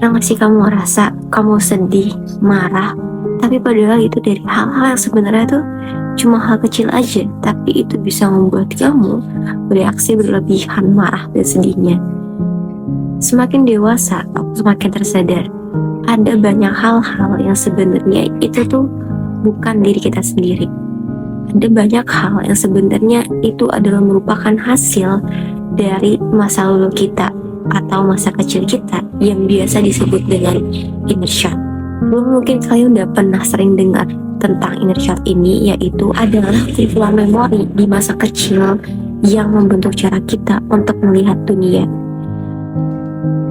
Pernah nggak sih kamu ngerasa kamu sedih, marah, tapi padahal itu dari hal-hal yang sebenarnya tuh cuma hal kecil aja, tapi itu bisa membuat kamu bereaksi berlebihan marah dan sedihnya. Semakin dewasa, aku semakin tersadar ada banyak hal-hal yang sebenarnya itu tuh bukan diri kita sendiri. Ada banyak hal yang sebenarnya itu adalah merupakan hasil dari masa lalu kita atau masa kecil kita yang biasa disebut dengan inner child. Mungkin kalian udah pernah sering dengar tentang inner child ini, yaitu adalah kumpulan memori di masa kecil yang membentuk cara kita untuk melihat dunia.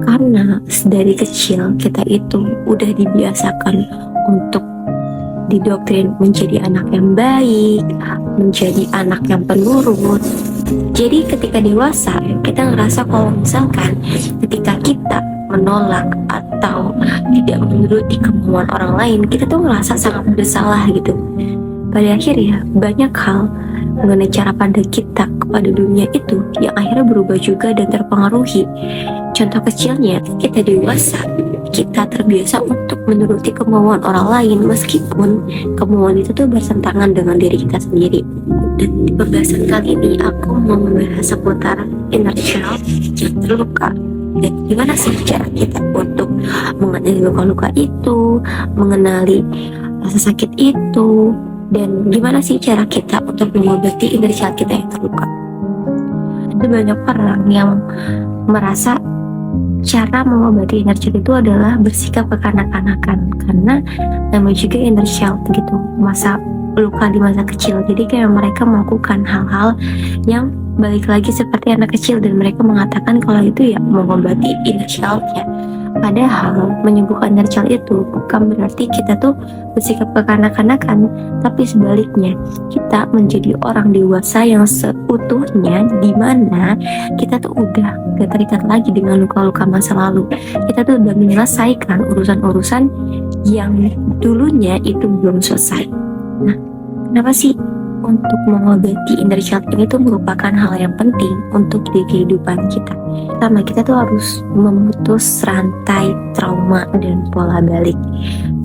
Karena dari kecil kita itu udah dibiasakan untuk didoktrin menjadi anak yang baik, menjadi anak yang penurut. Jadi ketika dewasa, kita ngerasa kalau misalkan ketika kita menolak atau tidak menuruti kemauan orang lain, kita tuh ngerasa sangat bersalah gitu. Pada akhirnya banyak hal mengenai cara pandang kita kepada dunia itu yang akhirnya berubah juga dan terpengaruhi. Contoh kecilnya, kita dewasa, kita terbiasa untuk menuruti kemauan orang lain meskipun kemauan itu tuh bertentangan dengan diri kita sendiri. Dan di pembahasan kali ini aku mau membahas seputar inner child yang terluka. Dan gimana sih cara kita untuk mengenali luka-luka itu, mengenali rasa sakit itu, dan gimana sih cara kita untuk mengobati inner child kita yang terluka. Ada banyak orang yang merasa cara mengobati inner child itu adalah bersikap kekanak-kanakan, karena namanya juga inner child gitu, masa luka di masa kecil. Jadi kayak mereka melakukan hal-hal yang balik lagi seperti anak kecil dan mereka mengatakan kalau itu ya mengobati inner child-nya. Padahal menyembuhkan inner child itu bukan berarti kita tuh bersikap kekanak-kanakan, tapi sebaliknya kita menjadi orang dewasa yang seutuhnya, di mana kita tuh udah gak terikat lagi dengan luka-luka masa lalu. Kita tuh udah menyelesaikan urusan-urusan yang dulunya itu belum selesai. Nah, kenapa sih untuk mengobati inner child ini tuh merupakan hal yang penting untuk di kehidupan kita? Pertama, kita tuh harus memutus rantai trauma dan pola balik.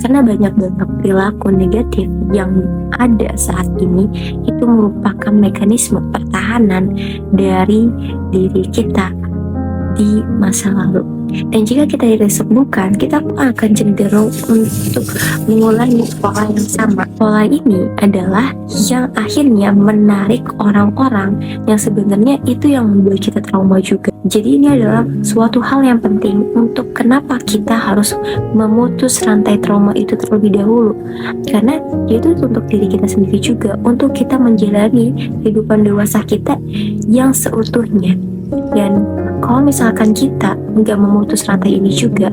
Karena banyak banget perilaku negatif yang ada saat ini itu merupakan mekanisme pertahanan dari diri kita di masa lalu. Dan jika kita tidak sembuhkan, kita akan cenderung untuk mengulangi pola yang sama. Pola ini adalah yang akhirnya menarik orang-orang yang sebenarnya itu yang membuat kita trauma juga. Jadi ini adalah suatu hal yang penting untuk kenapa kita harus memutus rantai trauma itu terlebih dahulu. Karena itu untuk diri kita sendiri juga, untuk kita menjalani kehidupan dewasa kita yang seutuhnya. Dan kalau misalkan kita nggak memutus rantai ini juga,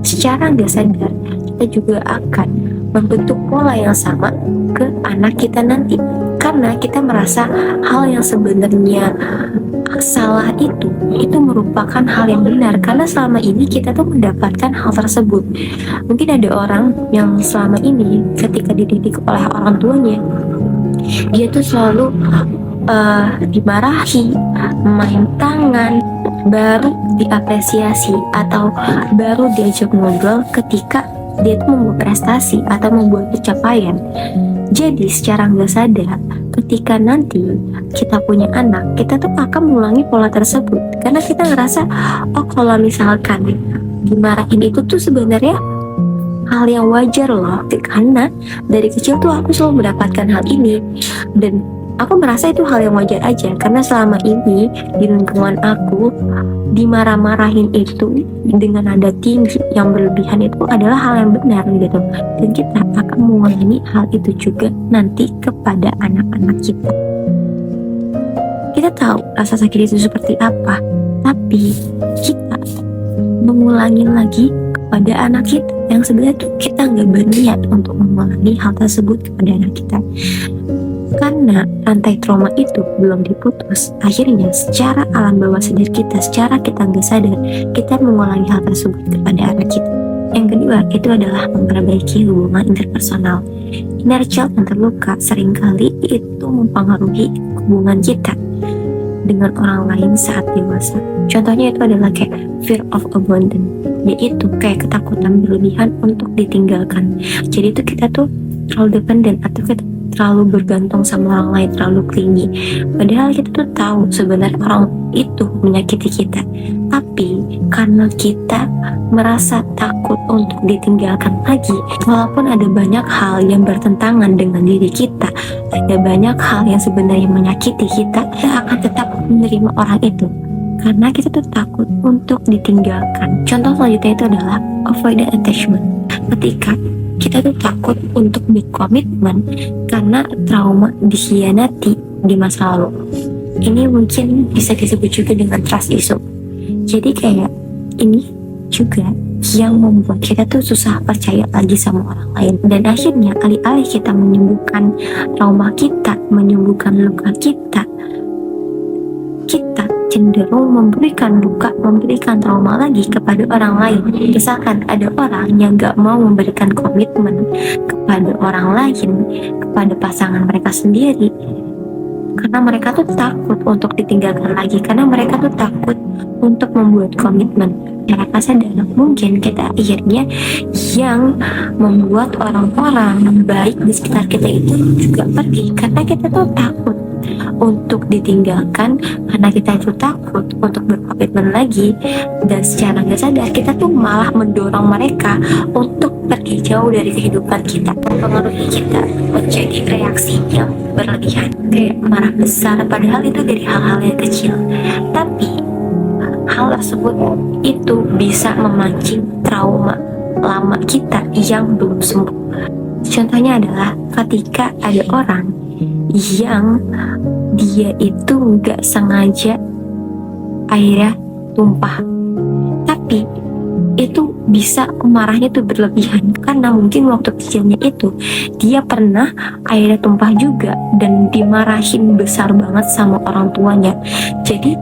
secara nggak sadar kita juga akan membentuk pola yang sama ke anak kita nanti. Karena kita merasa hal yang sebenarnya salah itu merupakan hal yang benar, karena selama ini kita tuh mendapatkan hal tersebut. Mungkin ada orang yang selama ini ketika dididik oleh orang tuanya, dia tuh selalu dimarahi, main tangan, baru diapresiasi atau baru diajak ngobrol ketika dia tuh membuat prestasi atau membuat pencapaian. Jadi secara nggak sadar, ketika nanti kita punya anak, kita tuh akan mengulangi pola tersebut. Karena kita ngerasa, oh kalau misalkan dimarahin itu tuh sebenarnya hal yang wajar loh. Karena dari kecil tuh aku selalu mendapatkan hal ini. Dan aku merasa itu hal yang wajar aja. Karena selama ini di lingkungan aku, dimarah-marahin itu dengan nada tinggi yang berlebihan itu adalah hal yang benar gitu. Dan kita akan mengulangi hal itu juga nanti kepada anak-anak kita. Kita tahu rasa sakit itu seperti apa, tapi kita mengulangi lagi kepada anak kita yang sebenarnya tuh kita nggak berniat untuk mengulangi hal tersebut kepada anak kita. Karena rantai trauma itu belum diputus, akhirnya secara alam bawah sadar kita, secara kita nggak sadar, kita mengulangi hal tersebut kepada anak kita. Yang kedua, itu adalah memperbaiki hubungan interpersonal. Inner child yang terluka seringkali itu mempengaruhi hubungan kita dengan orang lain saat dewasa. Contohnya itu adalah kayak fear of abandon, yaitu kayak ketakutan berlebihan untuk ditinggalkan. Jadi itu kita tuh terlalu dependen atau kita terlalu bergantung sama orang lain, terlalu clingy. Padahal kita tuh tahu sebenarnya orang itu menyakiti kita, tapi karena kita merasa takut untuk ditinggalkan lagi, walaupun ada banyak hal yang bertentangan dengan diri kita, ada banyak hal yang sebenarnya menyakiti kita akan tetap menerima orang itu karena kita tuh takut untuk ditinggalkan. Contoh selanjutnya itu adalah avoidant attachment. Ketika kita tuh takut untuk berkomitmen karena trauma dikhianati di masa lalu. Ini mungkin bisa disebut juga dengan trust issue. Jadi kayak ini juga yang membuat kita tuh susah percaya lagi sama orang lain. Dan akhirnya alih-alih kita menyembuhkan trauma kita, menyembuhkan luka kita, kita cenderung memberikan luka, memberikan trauma lagi kepada orang lain. Misalkan ada orang yang gak mau memberikan komitmen kepada orang lain, kepada pasangan mereka sendiri, karena mereka tuh takut untuk ditinggalkan lagi, karena mereka tuh takut untuk membuat komitmen. Cara sadar mungkin kita akhirnya yang membuat orang-orang baik di sekitar kita itu juga pergi, karena kita tuh takut untuk ditinggalkan, karena kita itu takut untuk berkomitmen lagi. Dan secara nggak sadar kita tuh malah mendorong mereka untuk pergi jauh dari kehidupan kita, mempengaruhi kita menjadi reaksi yang berlebihan, kayak marah besar, padahal itu dari hal-hal yang kecil, tapi hal tersebut itu bisa memancing trauma lama kita yang belum sembuh. Contohnya adalah ketika ada orang yang dia itu nggak sengaja airnya tumpah, tapi itu bisa marahnya tuh berlebihan karena mungkin waktu kecilnya itu dia pernah airnya tumpah juga dan dimarahin besar banget sama orang tuanya. Jadi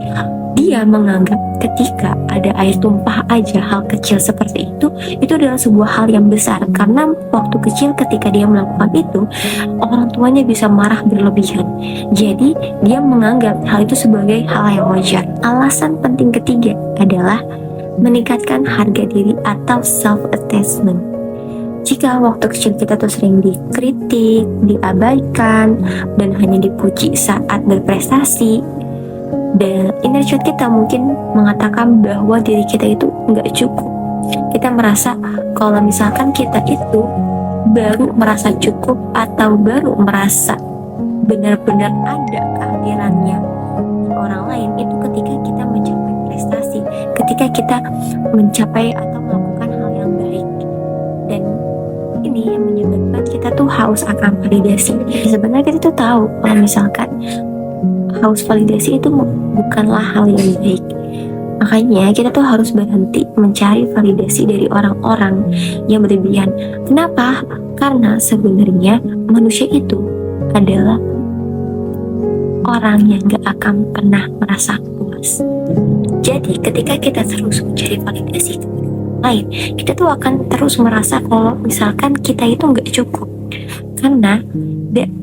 dia menganggap ketika ada air tumpah aja, hal kecil seperti itu adalah sebuah hal yang besar, karena waktu kecil ketika dia melakukan itu orang tuanya bisa marah berlebihan. Jadi dia menganggap hal itu sebagai hal yang wajar. Alasan penting ketiga adalah meningkatkan harga diri atau self-attachment. Jika waktu kecil kita tuh sering dikritik, diabaikan, dan hanya dipuji saat berprestasi, dan inner child kita mungkin mengatakan bahwa diri kita itu nggak cukup. Kita merasa kalau misalkan kita itu baru merasa cukup atau baru merasa benar-benar ada kehadirannya di orang lain itu ketika kita mencapai prestasi, ketika kita mencapai atau melakukan hal yang baik. Dan ini yang menyebabkan kita tuh haus akan validasi. Sebenarnya kita tuh tahu kalau misalkan haus validasi itu bukanlah hal yang baik. Makanya kita tuh harus berhenti mencari validasi dari orang-orang yang berlebihan. Kenapa? Karena sebenarnya manusia itu adalah orang yang gak akan pernah merasa puas. Jadi ketika kita terus mencari validasi dari orang lain, kita tuh akan terus merasa kalau misalkan kita itu gak cukup. Karena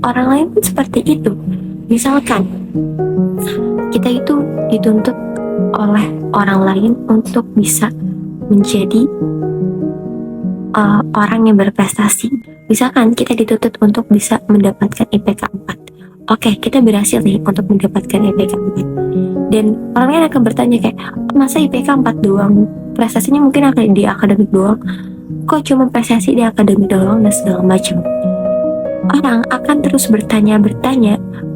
orang lain pun seperti itu. Misalkan kita itu dituntut oleh orang lain untuk bisa menjadi orang yang berprestasi. Misalkan kita dituntut untuk bisa mendapatkan IPK 4. Oke, kita berhasil nih untuk mendapatkan IPK 4. Dan orang lain akan bertanya kayak, masa IPK 4 doang? Prestasinya mungkin akan di akademik doang. Kok cuma prestasi di akademik doang dan segala macam. Orang akan terus bertanya,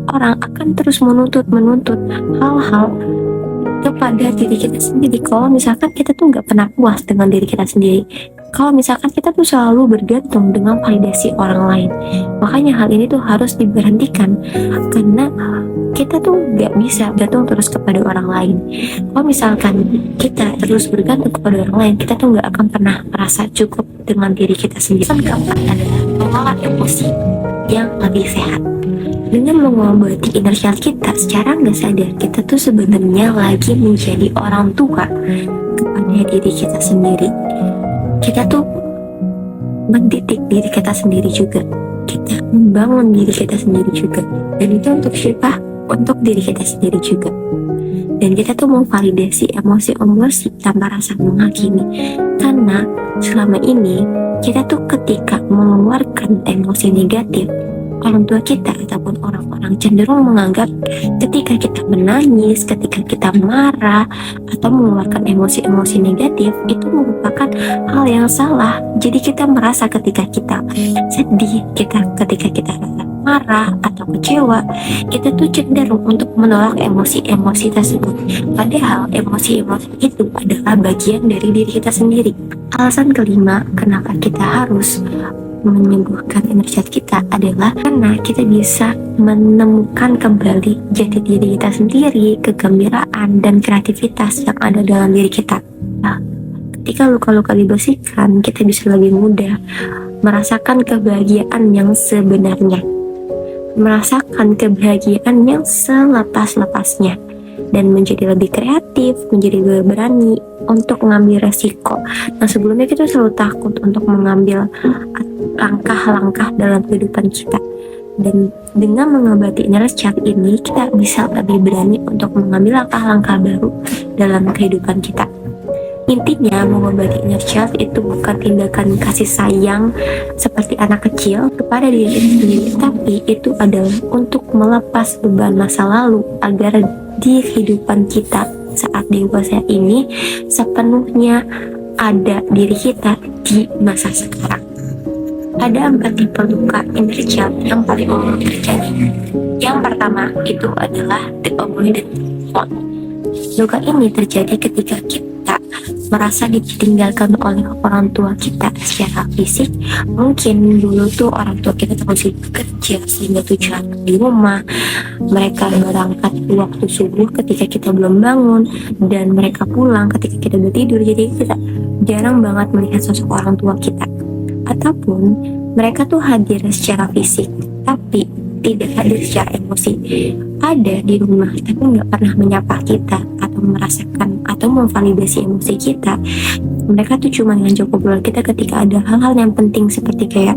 orang akan terus menuntut hal-hal kepada diri kita sendiri. Kalau misalkan kita tuh nggak pernah puas dengan diri kita sendiri, kalau misalkan kita tuh selalu bergantung dengan validasi orang lain, makanya hal ini tuh harus diberhentikan, karena kita tuh nggak bisa bergantung terus kepada orang lain. Kalau misalkan kita terus bergantung kepada orang lain, kita tuh nggak akan pernah merasa cukup dengan diri kita sendiri. Yang keempat adalah mengolah emosi yang lebih sehat. Dengan mengobati inner child kita secara nggak sadar, kita tuh sebenarnya lagi menjadi orang tua kepada diri kita sendiri. Kita tuh mendidik diri kita sendiri juga, kita membangun diri kita sendiri juga. Dan itu untuk siapa? Untuk diri kita sendiri juga. dan kita tuh mau validasi emosi-emosi tanpa rasa menghakimi. Karena selama ini kita tuh ketika mengeluarkan emosi negatif, orang tua kita ataupun orang-orang cenderung menganggap ketika kita menangis, ketika kita marah atau mengeluarkan emosi-emosi negatif itu merupakan hal yang salah. Jadi kita merasa ketika kita sedih, ketika kita marah atau kecewa, kita tuh cenderung untuk menolak emosi-emosi tersebut. Padahal emosi-emosi itu adalah bagian dari diri kita sendiri. Alasan kelima kenapa kita harus menyembuhkan inner child kita adalah karena kita bisa menemukan kembali jati diri kita sendiri, kegembiraan dan kreativitas yang ada dalam diri kita. Nah, ketika luka-luka dibersihkan, kita bisa lebih mudah merasakan kebahagiaan yang sebenarnya, merasakan kebahagiaan yang selepas-lepasnya, dan menjadi lebih kreatif, menjadi lebih berani untuk mengambil resiko. Nah, sebelumnya kita selalu takut untuk mengambil langkah-langkah dalam kehidupan kita. Dan dengan mengobati inner child ini, kita bisa lebih berani untuk mengambil langkah-langkah baru dalam kehidupan kita. Intinya, mengobati inner child itu bukan tindakan kasih sayang seperti anak kecil kepada diri sendiri, tapi itu adalah untuk melepas beban masa lalu agar di kehidupan kita saat dewasa ini sepenuhnya ada diri kita di masa sekarang. Ada 4 tipe luka inner child yang paling umum terjadi. Yang pertama itu adalah the avoidant one. Luka ini terjadi ketika kita merasa ditinggalkan oleh orang tua kita secara fisik. Mungkin dulu tuh orang tua kita terus kerja sehingga tujuan di rumah, mereka berangkat waktu subuh ketika kita belum bangun, dan mereka pulang ketika kita udah tidur. Jadi kita jarang banget melihat sosok orang tua kita. Ataupun mereka tuh hadir secara fisik tapi tidak hadir secara emosi, ada di rumah tapi nggak pernah menyapa kita atau merasakan atau memvalidasi emosi kita. Mereka tuh cuma ngajak ngobrol kita ketika ada hal-hal yang penting, seperti kayak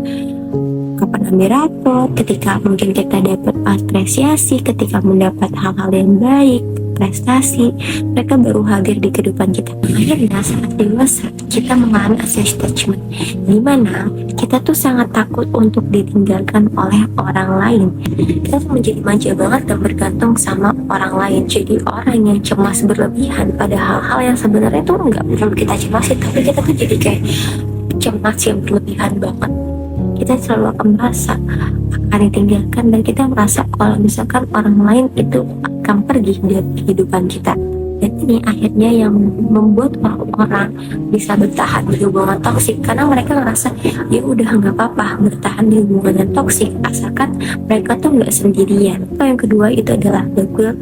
kapan ambil rapot, ketika mungkin kita dapat apresiasi, ketika mendapat hal-hal yang baik, prestasi. Mereka baru hadir di kehidupan kita. Akhirnya saat dewasa kita mengalami attachment, di mana kita tuh sangat takut untuk ditinggalkan oleh orang lain. Kita tuh menjadi manja banget dan bergantung sama orang lain. Jadi orang yang cemas berlebihan pada hal-hal yang sebenarnya tuh nggak perlu kita cemasin, tapi kita tuh jadi kayak cemas yang berlebihan banget. Kita selalu akan merasa akan ditinggalkan, dan kita merasa kalau misalkan orang lain itu akan pergi dari kehidupan kita. Dan ini akhirnya yang membuat orang-orang bisa bertahan di hubungan toksik, karena mereka ngerasa ya udah nggak apa-apa bertahan di hubungan yang toksik asalkan mereka tuh nggak sendirian. Yang kedua itu adalah the guilt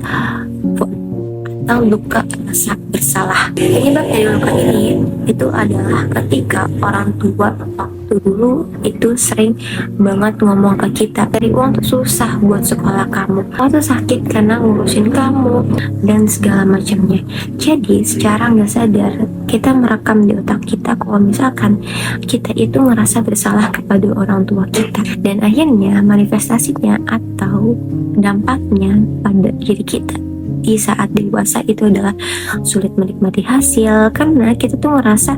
atau luka rasa bersalah. Penyebab dari luka ini itu adalah ketika orang tua waktu dulu itu sering banget ngomong ke kita, dari uang tuh susah buat sekolah kamu, tuh sakit karena ngurusin kamu, dan segala macamnya. Jadi secara nggak sadar kita merekam di otak kita kalau misalkan kita itu merasa bersalah kepada orang tua kita, dan akhirnya manifestasinya atau dampaknya pada diri kita di saat dewasa itu adalah sulit menikmati hasil, karena kita tuh merasa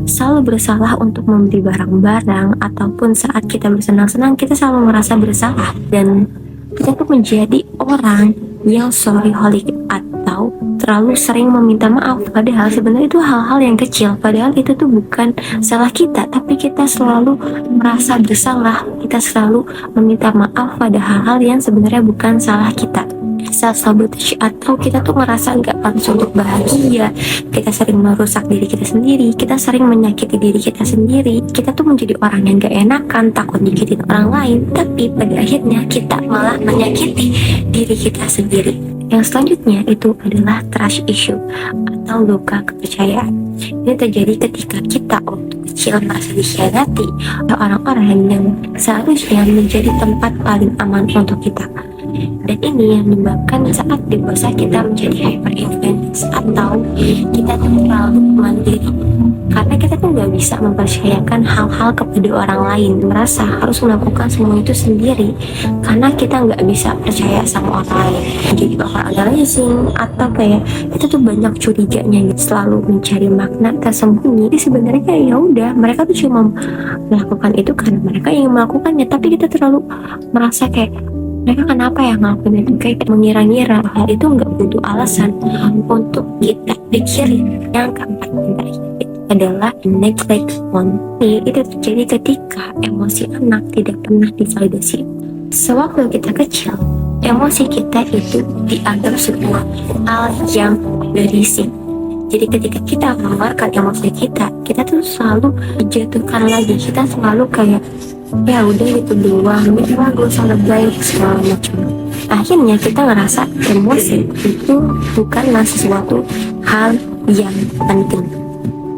selalu bersalah untuk membeli barang-barang, ataupun saat kita bersenang-senang kita selalu merasa bersalah, dan kita tuh menjadi orang yang sorryholic atau terlalu sering meminta maaf, padahal sebenarnya itu hal-hal yang kecil, padahal itu tuh bukan salah kita, tapi kita selalu merasa bersalah, kita selalu meminta maaf pada hal-hal yang sebenarnya bukan salah kita. Self-sabotage, atau kita tuh merasa nggak pantas untuk bahagia, kita sering merusak diri kita sendiri, kita sering menyakiti diri kita sendiri, kita tuh menjadi orang yang gak enakan, takut nyakitin orang lain, tapi pada akhirnya kita malah menyakiti diri kita sendiri. Yang selanjutnya itu adalah trust issue atau luka kepercayaan. Ini terjadi ketika kita waktu kecil merasa dikhianati oleh orang-orang yang seharusnya menjadi tempat paling aman untuk kita. Dan ini yang menyebabkan saat dewasa kita menjadi hyper independence atau kita terlalu mandiri Karena kita tuh nggak bisa mempercayakan hal-hal kepada orang lain, merasa harus melakukan semua itu sendiri, karena kita nggak bisa percaya sama orang lain. Jadi overanalyzing atau kayak kita tuh banyak curiganya gitu, selalu mencari makna tersembunyi. Jadi sebenarnya ya udah, mereka tuh cuma melakukan itu karena mereka ingin melakukannya, tapi kita terlalu merasa kayak mereka kenapa ya ngelakuin itu, kayak mengira-ngira hal itu nggak butuh alasan untuk kita pikirin. Yang keempat itu adalah neglect one. Itu terjadi ketika emosi anak tidak pernah divalidasi. Sewaktu kita kecil, emosi kita itu dianggap sebuah hal yang berisik. Jadi ketika kita mengeluarkan emosi kita tuh selalu dijatuhkan lagi. Kita selalu kayak ya udah gitu doang, udah gue usah lebay segala macam. Akhirnya kita ngerasa emosi itu bukanlah sesuatu hal yang penting,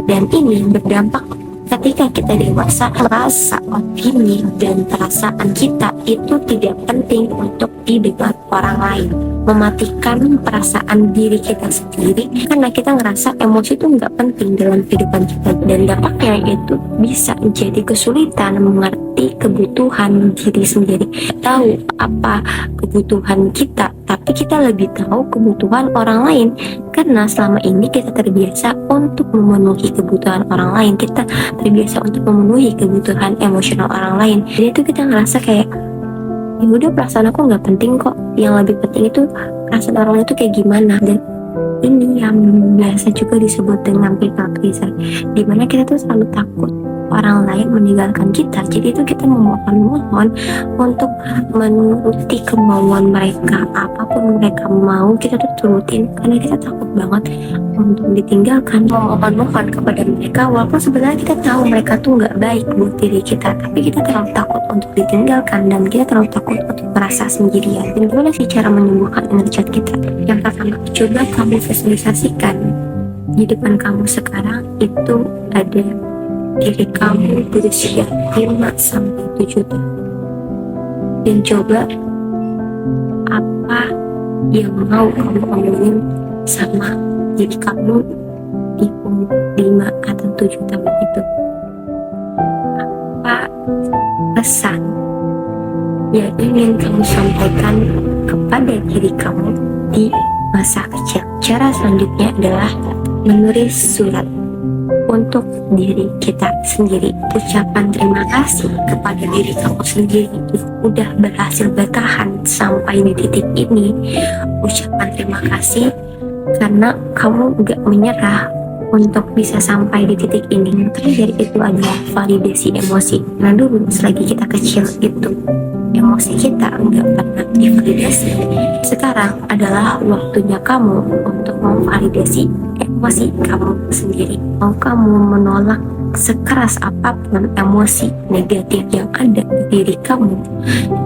dan ini berdampak ketika kita dewasa, merasa opini dan perasaan kita itu tidak penting untuk didengar orang lain, mematikan perasaan diri kita sendiri karena kita ngerasa emosi itu nggak penting dalam kehidupan kita, dan dampaknya itu bisa jadi kesulitan mengerti kebutuhan diri sendiri. Tahu apa kebutuhan kita, tapi kita lebih tahu kebutuhan orang lain karena selama ini kita terbiasa untuk memenuhi kebutuhan orang lain, kita terbiasa untuk memenuhi kebutuhan emosional orang lain. Jadi itu kita ngerasa kayak ya udah, perasaan aku nggak penting kok, yang lebih penting itu perasaan orang lain itu kayak gimana. Dan ini yang biasa juga disebut dengan people pleaser, dimana kita tuh selalu takut orang lain meninggalkan kita. Jadi itu kita memohon untuk menuruti kemauan mereka, apapun mereka mau kita tuh turutin karena kita takut banget untuk ditinggalkan. Memohon kepada mereka walaupun sebenarnya kita tahu mereka tuh nggak baik buat diri kita, tapi kita terlalu takut untuk ditinggalkan dan kita terlalu takut untuk merasa sendirian. Dan gimana sih cara menyembuhkan inner child kita? Yang pertama, coba kamu visualisasikan di depan kamu sekarang itu ada diri kamu berusia 5-7 tahun, dan coba apa yang mau kamu omongin sama diri kamu di umur 5 atau 7 tahun itu. Apa pesan yang ingin kamu sampaikan kepada diri kamu di masa kecil? Cara selanjutnya adalah menulis surat untuk diri kita sendiri. Ucapan terima kasih kepada diri kamu sendiri udah berhasil bertahan sampai di titik ini. Ucapan terima kasih karena kamu gak menyerah untuk bisa sampai di titik ini. Karena itu adalah validasi emosi. Nah dulu selagi kita kecil itu emosi kita nggak pernah divalidasi. Sekarang adalah waktunya kamu untuk memvalidasi emosi kamu sendiri. Mau kamu menolak sekeras apapun emosi negatif yang ada di diri kamu,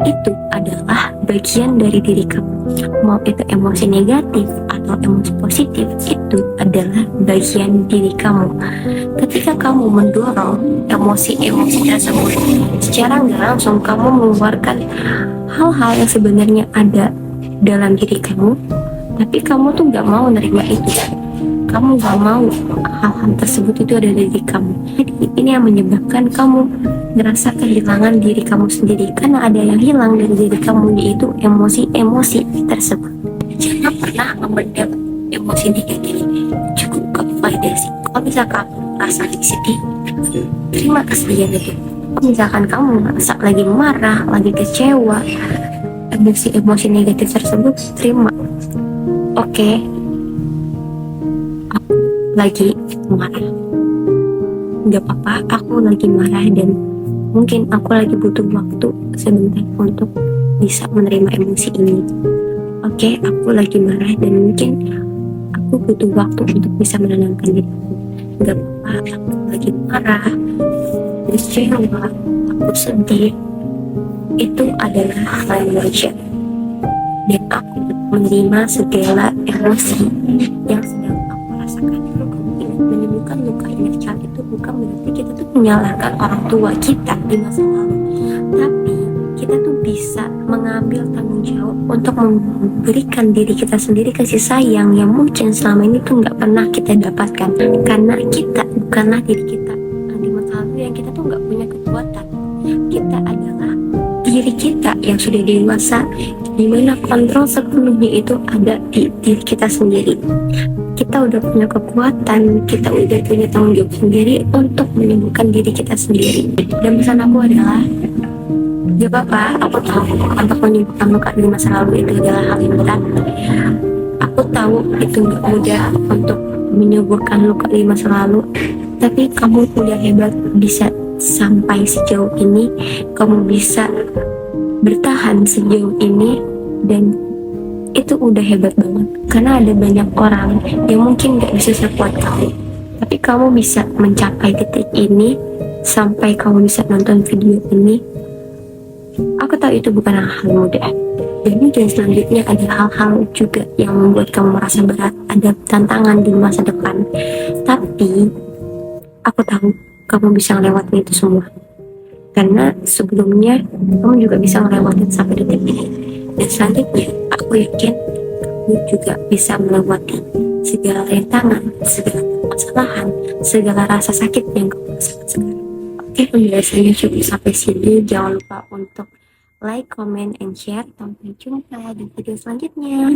itu adalah bagian dari diri kamu. Mau itu emosi negatif atau emosi positif, itu adalah bagian diri kamu. Ketika kamu mendorong emosi-emosi tersebut, secara nggak langsung kamu mengeluarkan hal-hal yang sebenarnya ada dalam diri kamu, tapi kamu tuh nggak mau nerima itu. Kamu gak mau hal-hal tersebut itu ada di diri kamu. Jadi ini yang menyebabkan kamu ngerasa kehilangan diri kamu sendiri, karena ada yang hilang dari diri kamu, yaitu emosi-emosi tersebut. Jangan pernah memendam emosi negatif, cukup kamu validasi. Kalau misalkan kamu merasa sedih, terima kesedihan itu. Kalau misalkan kamu merasa lagi marah, lagi kecewa, emosi-emosi negatif tersebut terima. Oke, lagi marah, nggak apa-apa, aku lagi marah dan mungkin aku lagi butuh waktu sebentar untuk bisa menerima emosi ini. Oke, aku lagi marah dan mungkin aku butuh waktu untuk bisa menenangkan diri. Nggak apa-apa, aku lagi marah, kecewa, aku sedih, itu adalah hal yang wajar, dan aku menerima segala emosi yang sedang aku rasakan. Menyembuhkan luka inner child itu bukan berarti kita tuh menyalahkan orang tua kita di masa lalu, tapi kita tuh bisa mengambil tanggung jawab untuk memberikan diri kita sendiri kasih sayang yang mungkin selama ini tuh nggak pernah kita dapatkan, karena kita bukanlah diri kita di masa lalu yang kita tuh nggak punya kekuatan. Kita adalah diri kita yang sudah dewasa, dimana kontrol sepenuhnya itu ada di diri kita sendiri. Kita udah punya kekuatan, kita udah punya tanggung jawab sendiri untuk menyembuhkan diri kita sendiri. Dan pesan aku adalah, gak apa-apa, aku tahu untuk menyembuhkan luka di masa lalu itu adalah hal yang berat. Aku tahu itu gak mudah untuk menyembuhkan luka di masa lalu, tapi kamu udah hebat bisa sampai sejauh ini, kamu bisa bertahan sejauh ini, dan itu udah hebat banget. Karena ada banyak orang yang mungkin gak bisa sekuat kamu, tapi kamu bisa mencapai titik ini sampai kamu bisa nonton video ini. Aku tahu itu bukan hal mudah. Dan selanjutnya ada hal-hal juga yang membuat kamu merasa berat, ada tantangan di masa depan. Tapi aku tahu kamu bisa melewati itu semua. Karena sebelumnya kamu juga bisa melewati sampai detik ini. Dan selanjutnya aku yakin kamu juga bisa melewati segala rintangan, segala kesalahan, segala rasa sakit yang kamu rasakan sekarang. Oke, penjelasannya cukup sampai sini. Jangan lupa untuk like, comment, and share. Sampai jumpa di video selanjutnya.